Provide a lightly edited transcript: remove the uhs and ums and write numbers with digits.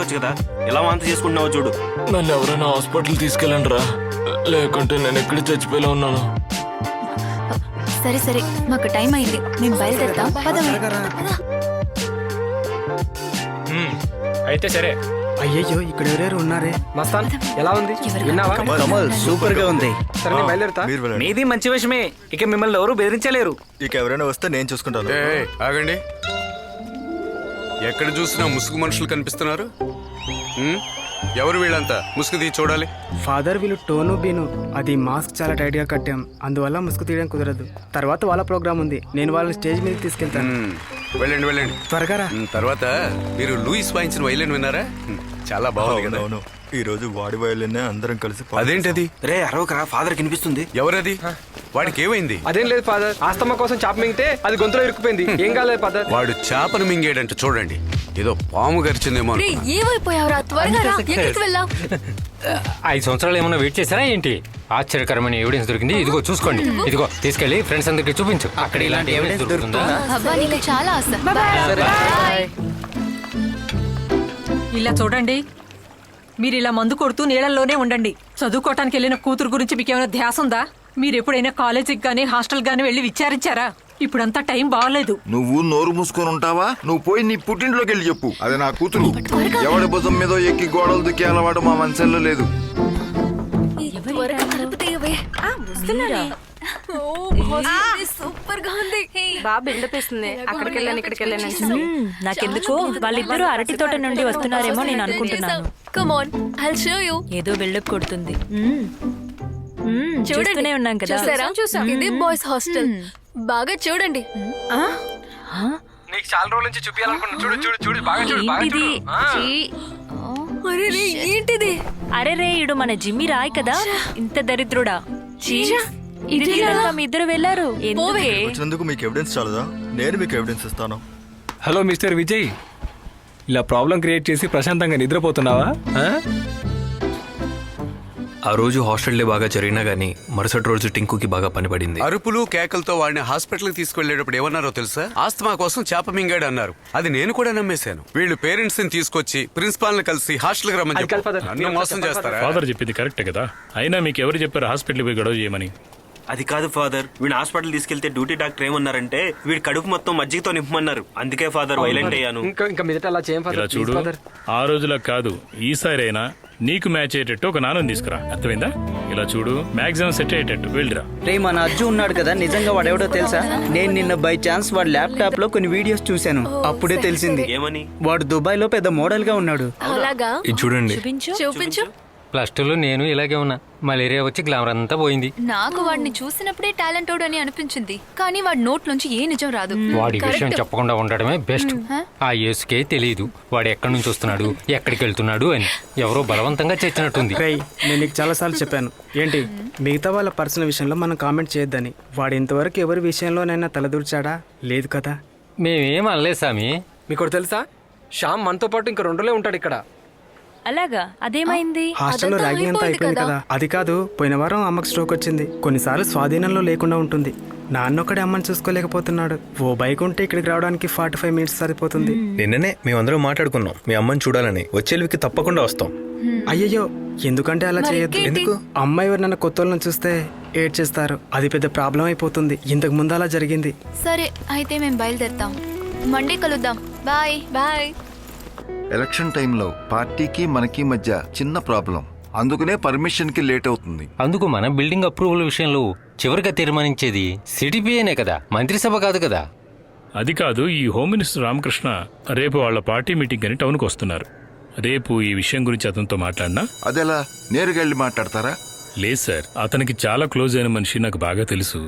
ఉండొచ్చు కదా, ఎలా వాంతి చేసుకుంటున్నావో చూడు. నన్ను ఎవరైనా హాస్పిటల్ తీసుకెళ్ళండి రా, లేకుంటే నేను ఎక్కడ చచ్చిపోయేలా ఉన్నాను. సరే సరే, మాకు టైం అయింది, మేము బయలుదేరుతాం. అయితే సరే. అయ్యయ్యో, ఇక్కడ ఎవరెవరు ఉన్నారే? మస్తాన్ ఎలా ఉంది? విన్నావా? కమల్ సూపర్ గా ఉంది. సరే నేను బయలుదేరుతా. మీరు వెళ్ళండి. మీది మంచి విషయమే, ఇక మిమ్మల్ని ఎవరు బెదిరించలేరు. ఇక ఎవరైనా వస్తే నేను చూసుకుంటాను. ఆగండి. ఎక్కడ చూసినా ముసుగు మనుషులు కనిపిస్తున్నారు. ఎవరు వీళ్ళంతా? ముసుగు తీసి చూడాలి. ఫాదర్, వీళ్ళు టోను బీను. అది మాస్క్ చాలా టైట్ గా కట్టాం, అందువల్ల ముసుగు తీయడం కుదరదు. తర్వాత వాళ్ళ ప్రోగ్రామ్ ఉంది, నేను వాళ్ళని స్టేజ్ మీద తీసుకెళ్తాను. వెళ్ళండి వెళ్ళండి త్వరగా రా. తర్వాత మీరు లూయిస్ వాయించిన వైలిన్ విన్నారా? చాలా బాగుంది కదా. అవును, ఈ రోజు వాడి వయలునే అందరం కలిసి అదేంటది? రే అరవకరా, ఫాదర్ కనిపిస్తుంది. ఎవరది? వాడికి ఏమైంది? అదేం లేదు ఫాదర్, ఆస్తమా కోసం చాప మింగితే అది గొంతులో ఇరుక్కుపోయింది. ఏం కాలేదు ఫాదర్. వాడు చేపను మింగేడంట, చూడండి. ఏదో పాము గరిచిందేమో. ఏమైపోయావురా, త్వరగా రా, ఎక్కడికి వెళ్ళావు? 5 సంవత్సరాలు ఏమన్నా వెయిట్ చేశారా ఏంటి? ఆశ్చర్యకరమైన ఎవిడెన్స్ దొరికింది. ఇదిగో చూసుకోండి, ఇదిగో తీసుకెళ్లి ఫ్రెండ్స్ అందరికి చూపించు. అక్కడ ఇలాంటి ఎవిడెన్స్ దొరుకుతుందా? అబ్బా, నీకు చాలా ఆశ. ఇలా చూడండి, మీరు ఇలా మందు కొడుతూ నీళ్ళల్లోనే ఉండండి. చదువుకోవటానికి వెళ్ళిన కూతురు గురించి మీకేమైనా ధ్యాస ఉందా? మీరు ఎప్పుడైనా కాలేజీకి గానీ హాస్టల్ గానీ వెళ్ళి విచారించారా? ఇప్పుడంతా టైం బాగాలేదు. నువ్వు నోరు మూసుకొని ఉంటావా? నువ్వు పోయి నీ పుట్టింట్లోకి వెళ్ళి చెప్పు. అది నా కూతురు. ఎవడి భుజం మీద ఎక్కి గోడలు దుక్కి అలవాటు మా మనసులో లేదు. సూపర్ గా ఉంది. బాగా బిల్డప్ ఇస్తుంది. అక్కడికి వెళ్ళాను, ఇక్కడికి వెళ్ళాను. నాకెందుకు వాళ్ళిద్దరూ అరటి తోట నుండి వస్తున్నారేమో నేను అనుకుంటున్నాను. Come on, I'll show you. ఏదో బిల్డప్ కొడుతుంది. చూస్తూనే ఉన్నాం కదా. చూసారా? ఇది బాయ్స్ హాస్టల్. బాగా చూడండి. నీకు చాలా రోజుల నుంచి చూపించాలనుకున్నా. చూడు చూడు చూడు, బాగా చూడు, బాగా చూడు. అరే రే, ఏంటిది? అరే రే, ఇడు మన జిమ్మి రాయ్ కదా, ఇంత దరిద్రుడా. మీ ఇద్దరు వెళ్ళారు. వచ్చినందుకు మీకు ఎవిడెన్స్ చాలదా? నేను మీకు ఎవిడెన్స్ ఇస్తాను. హలో మిస్టర్ విజయ్, ఇలా ప్రాబ్లం క్రియేట్ చేసి ప్రశాంతంగా నిద్రపోతున్నావా? ఆ రోజు హాస్టల్ డే బాగా జరిగినా గానీ మరుసటి రోజు టింకుకి బాగా పని పడింది. అరుపులు కేకలతో వాడిని హాస్పిటల్ కి తీసుకెళ్లేటప్పుడు ఏమన్నారో తెలుసా? ఆస్తమా కోసం చేప మింగాడు అన్నారు. అది నేను కూడా నమ్మేశాను. వీళ్ళు పేరెంట్స్ ని తీసుకొచ్చి ప్రిన్సిపాల్ ని కలిసి హాస్టల్ కి రమ్మని చెప్పారు. నన్ను మోసం చేస్తారా? ఫాదర్ చెప్పింది కరెక్టే కదా, అయినా మీకు ఎవరు చెప్పారు హాస్పిటల్ పోయి గొడవ చేయమని? అది కాదు ఫాదర్, వీడిని హాస్పిటల్ తీసుకెళ్తే డ్యూటీ డాక్టర్ ఏమన్నారంటే వీడి కడుపు మొత్తం మజ్జిగతో నింపమన్నారు. అందుకే ఫాదర్ వైలెంట్ అయ్యాను. ఇంకా మీదట అలా చేయం ఇలా ఫాదర్. చూడు, ఆ రోజులకు కాదు, ఈసారి అయినా నీకు మ్యాచ్ అయ్యేటట్టు ఒక నాన్నని తీసుకురా, అర్థమైందా? ఇలా చూడు, మాక్సిమం సెట్ అయ్యేటట్టు వెళ్ళిరా. రే, మన అజ్జు ఉన్నాడు కదా, నిజంగా వాడెవడో తెలుసా? నేను నిన్న బై ఛాన్స్ వాడి ల్యాప్టాప్ లో కొన్ని వీడియోస్ చూశాను, అప్పుడే తెలిసింది. ఏమని? వాడు దుబాయ్ లో పెద్ద మోడల్ గా ఉన్నాడు. అలాగా? ఇది చూడండి. చూపించు. +2లో నేను ఇలాగే ఉన్నా, మలేరియా వచ్చి గ్లామర్ అంతా పోయింది. నాకు వాడిని చూసినప్పుడే టాలెంటెడ్ అని అనిపించింది, కానీ వాడి నోట్ నుంచి ఏ నిజం రాదు. వాడి విషయం చెప్పకుండా ఉండడమే బెస్ట్. ఆ యేసుకే తెలియదు వాడు ఎక్కడి నుంచి వస్తున్నాడు, ఎక్కడికి వెళ్తున్నాడు అని. ఎవరో బలవంతంగా చేసినట్టుంది. రే, నేను నీకు చాలా సార్లు చెప్పాను ఏంటి, మిగతా వాళ్ళ పర్సనల్ విషయంలో మనం కామెంట్ చేయొద్దని. వాడు ఇంతవరకు ఎవరి విషయంలోనైనా తలదూర్చాడా? లేదు కదా. మేమేం అనలేదు సామి. మీకు తెలుసా, శ్యామ్ మనతో పాటు ఇంకా 2 రోజులే ఉంటాడు ఇక్కడ. అలాగా? అదేమైంది? హాస్టల్లో ర్యాగింగ్ అంతా అయిపోయింది కదా. అది కాదు, పోయిన వారం అమ్మకి స్ట్రోక్ వచ్చింది. కొన్నిసార్లు స్వాధీనంలో లేకుండా ఉంటుంది. నాన్నొక్కడే అమ్మని చూసుకోలేకపోతున్నాడు. ఓ బైక్ ఉంటే ఇక్కడికి రావడానికి 45 మినిట్స్ సరిపోతుంది. నిన్ననే మేమందరం మాట్లాడుకున్నాం, మీ అమ్మని చూడాలని. వచ్చేళ్ళకి తప్పకుండా వస్తాం. అయ్యయ్యో, ఎందుకంటే అలా చేయొద్దు. ఎందుకు? అమ్మాయి ఎవరినన్నా కొత్త వాళ్ళని చూస్తే ఏడ్ చేస్తారు, అది పెద్ద ప్రాబ్లం అయిపోతుంది. ఇంతకు ముందు అలా జరిగింది. సరే, అయితే మేము బయలుదేరుతాం. మండే కలుద్దాం. Bye bye. ఎలక్షన్ టైంలో పార్టీకి మనకి మధ్య చిన్న ప్రాబ్లం, అందుకనే పర్మిషన్ కి లేట్ అవుతుంది. అందుకు మన బిల్డింగ్ అప్రూవల్ విషయంలో చివరిగా తీర్మానించేది సిడిపిఏనే కదా, మంత్రిసభ కాదు కదా. అది కాదు, ఈ హోమ్ మినిస్టర్ రామకృష్ణ రేపు వాళ్ళ పార్టీ మీటింగ్ అని టౌన్కి వస్తున్నారు. రేపు ఈ విషయం గురించి అతనితో మాట్లాడినా? అదెలా? నేరుగా వెళ్ళి మాట్లాడతారా? లేదు సార్, అతనికి చాలా క్లోజ్ అయిన మనిషి నాకు బాగా తెలుసు.